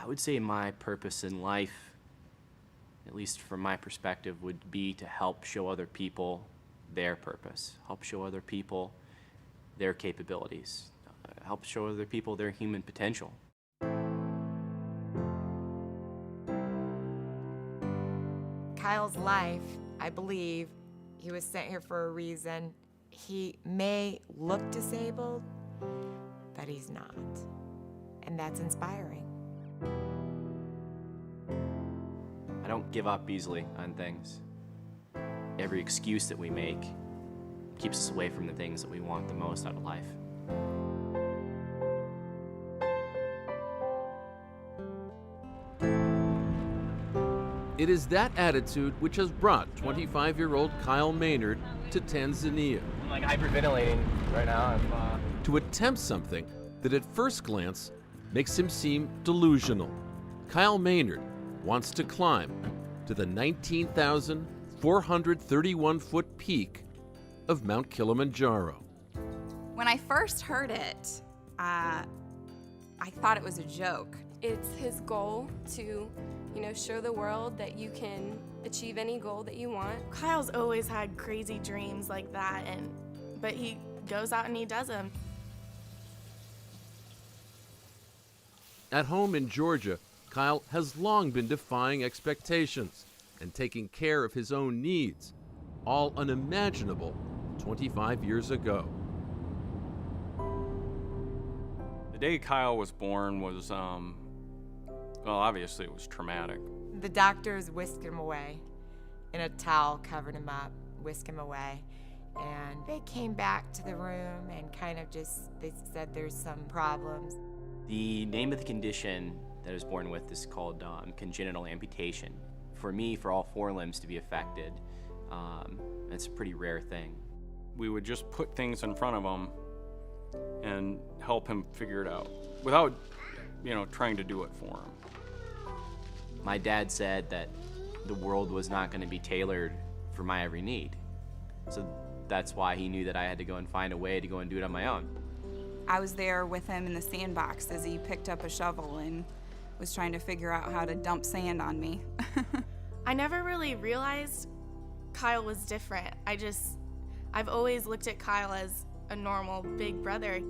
would say my purpose in life, at least from my perspective, would be to help show other people their purpose, help show other people their capabilities, help show other people their human potential. Kyle's life, I believe, he was sent here for a reason. He may look disabled, but he's not. And that's inspiring. I don't give up easily on things. Every excuse that we make keeps us away from the things that we want the most out of life. It is that attitude which has brought 25-year-old Kyle Maynard to Tanzania. I'm like hyperventilating right now. To attempt something that at first glance makes him seem delusional. Kyle Maynard wants to climb to the 19,431-foot peak of Mount Kilimanjaro. When I first heard it, I thought it was a joke. It's his goal to, show the world that you can achieve any goal that you want. Kyle's always had crazy dreams like that, but he goes out and he does them. At home in Georgia, Kyle has long been defying expectations and taking care of his own needs, all unimaginable 25 years ago. The day Kyle was born was, obviously it was traumatic. The doctors whisked him away. In a towel, covered him up, whisked him away. And they came back to the room and they said there's some problems. The name of the condition that I was born with is called congenital amputation. For me, for all four limbs to be affected, it's a pretty rare thing. We would just put things in front of him and help him figure it out without, trying to do it for him. My dad said that the world was not going to be tailored for my every need. So that's why he knew that I had to go and find a way to go and do it on my own. I was there with him in the sandbox as he picked up a shovel and was trying to figure out how to dump sand on me. I never really realized Kyle was different. I've always looked at Kyle as a normal big brother.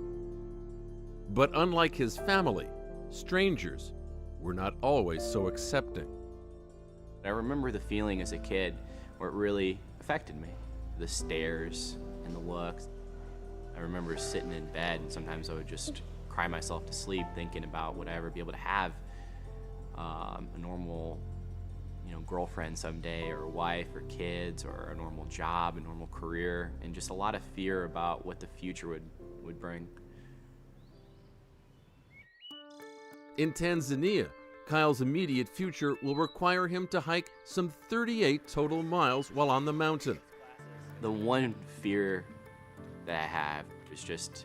But unlike his family, strangers were not always so accepting. I remember the feeling as a kid where it really affected me. The stares and the looks. I remember sitting in bed and sometimes I would just cry myself to sleep thinking about would I ever be able to have a normal girlfriend someday, or a wife, or kids, or a normal job, a normal career, and just a lot of fear about what the future would bring. In Tanzania, Kyle's immediate future will require him to hike some 38 total miles while on the mountain. The one fear that I have is just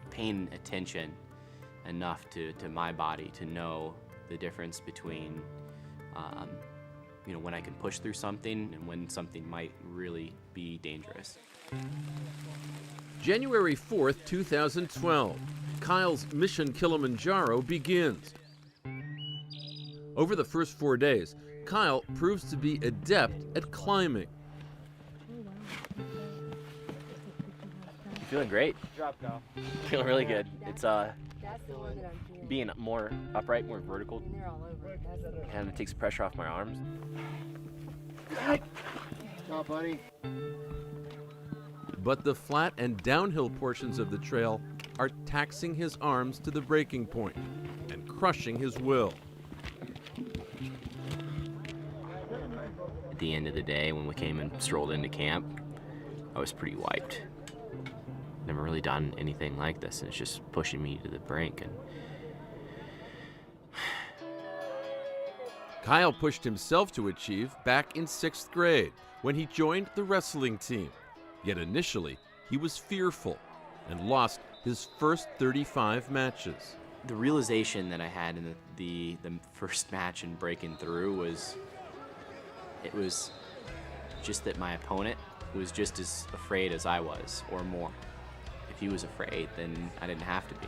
paying attention enough to my body to know the difference between when I can push through something and when something might really be dangerous. January 4th, 2012, Kyle's Mission Kilimanjaro begins. Over the first 4 days, Kyle proves to be adept at climbing. Feeling great. Feeling really good. It's being more upright, more vertical, and it takes pressure off my arms. Good job, buddy. But the flat and downhill portions of the trail are taxing his arms to the breaking point and crushing his will. At the end of the day, when we came and strolled into camp, I was pretty wiped. Never really done anything like this, and it's just pushing me to the brink. And Kyle pushed himself to achieve back in 6th grade when he joined the wrestling team. Yet initially, he was fearful and lost his first 35 matches. the realization that I had in the first match and breaking through was just that my opponent was just as afraid as I was, or more. If he was afraid, then I didn't have to be.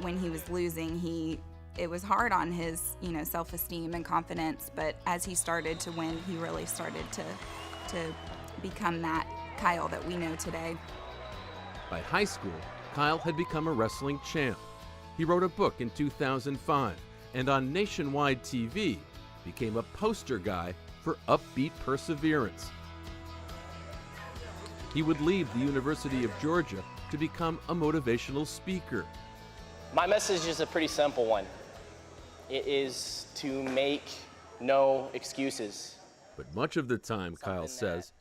When he was losing, he It was hard on his, self-esteem and confidence, but as he started to win, he really started to become that Kyle that we know today. By high school, Kyle had become a wrestling champ. He wrote a book in 2005, and on nationwide TV, became a poster guy for upbeat perseverance. He would leave the University of Georgia to become a motivational speaker. My message is a pretty simple one. It is to make no excuses. But much of the time, Kyle says,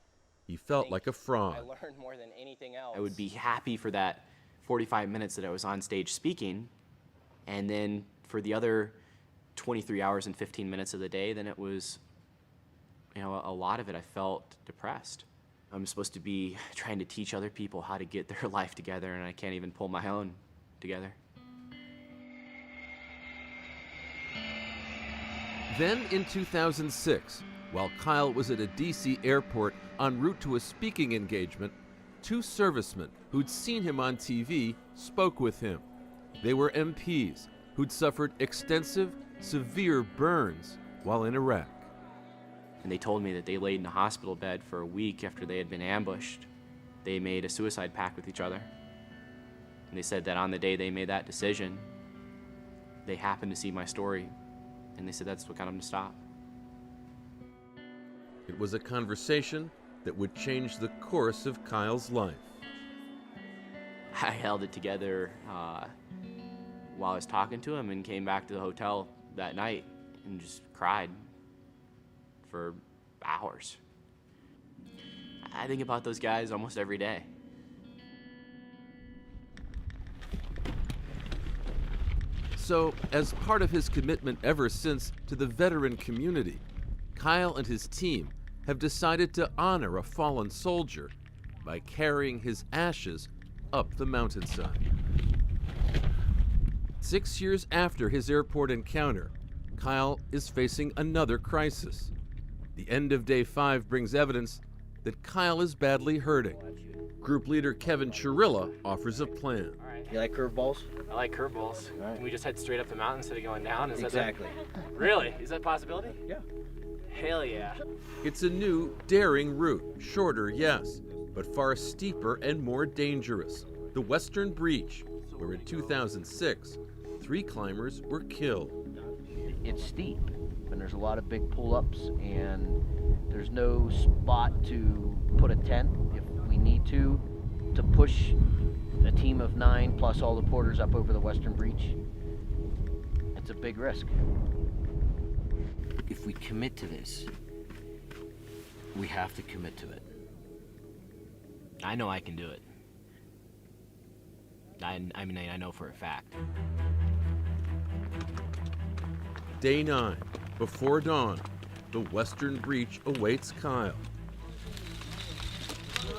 he felt like a I fraud. learned more than anything else. I would be happy for that 45 minutes that I was on stage speaking, and then for the other 23 hours and 15 minutes of the day, then it was, a lot of it I felt depressed. I'm supposed to be trying to teach other people how to get their life together, and I can't even pull my own together. Then in 2006, while Kyle was at a DC airport en route to a speaking engagement, two servicemen who'd seen him on TV spoke with him. They were MPs who'd suffered extensive, severe burns while in Iraq. And they told me that they laid in a hospital bed for a week after they had been ambushed. They made a suicide pact with each other. And they said that on the day they made that decision, they happened to see my story, and they said that's what got them to stop. It was a conversation that would change the course of Kyle's life. I held it together while I was talking to him and came back to the hotel that night and just cried for hours. I think about those guys almost every day. So, as part of his commitment ever since to the veteran community, Kyle and his team have decided to honor a fallen soldier by carrying his ashes up the mountainside. 6 years after his airport encounter, Kyle is facing another crisis. The end of day 5 brings evidence that Kyle is badly hurting. Group leader Kevin Chirilla offers a plan. You like curveballs? I like curveballs. Right. Can we just head straight up the mountain instead of going down? Is Exactly. that really? Is that a possibility? Yeah. Hell yeah. It's a new, daring route. Shorter, yes, but far steeper and more dangerous. The Western Breach, where in 2006, 3 climbers were killed. It's steep, and there's a lot of big pull-ups, and there's no spot to put a tent if we need to push a team of 9 plus all the porters up over the Western Breach. It's a big risk. If we commit to this, we have to commit to it. I know I can do it. I mean, I know for a fact. Day 9, before dawn, the Western Breach awaits Kyle.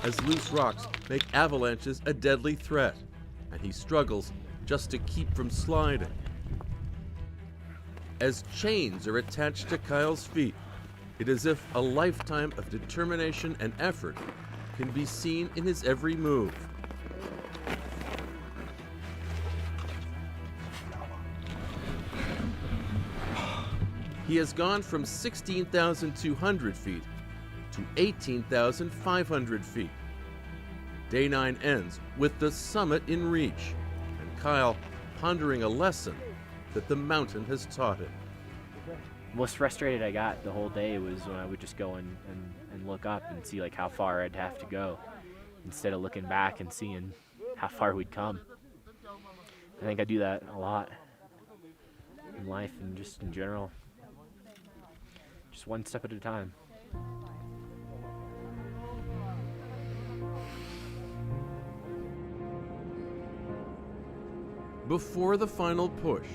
As loose rocks make avalanches a deadly threat, and he struggles just to keep from sliding. As chains are attached to Kyle's feet, it is as if a lifetime of determination and effort can be seen in his every move. He has gone from 16,200 feet to 18,500 feet. Day 9 ends with the summit in reach, and Kyle pondering a lesson that the mountain has taught him. Most frustrated I got the whole day was when I would just go and look up and see like how far I'd have to go instead of looking back and seeing how far we'd come. I think I do that a lot in life and just in general. Just one step at a time. Before the final push,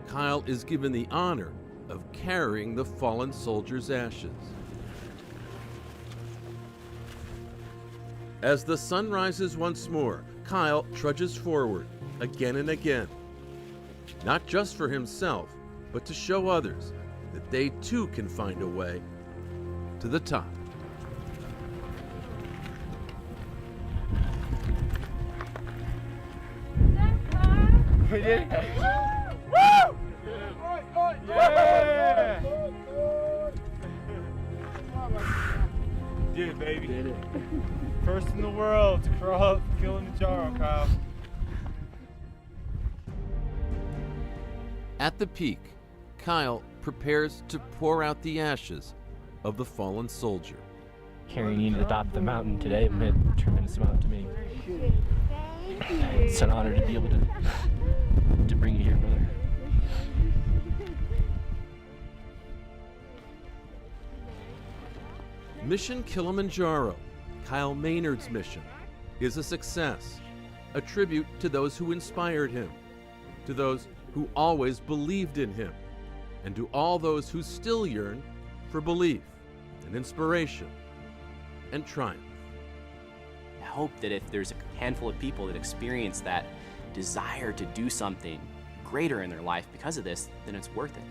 Kyle is given the honor of carrying the fallen soldier's ashes. As the sun rises once more, Kyle trudges forward again and again. Not just for himself, but to show others that they too can find a way to the top. We did it. Woo! Yeah! Did it, baby. Did it. First in the world to crawl up Kilimanjaro, Kyle. At the peak, Kyle prepares to pour out the ashes of the fallen soldier. Carrying you to the top of the mountain today meant a tremendous amount to me. It's an honor to be able to bring you here, brother. Mission Kilimanjaro, Kyle Maynard's mission, is a success, a tribute to those who inspired him, to those who always believed in him, and to all those who still yearn for belief and inspiration and triumph. I hope that if there's a handful of people that experience that desire to do something greater in their life because of this, then it's worth it.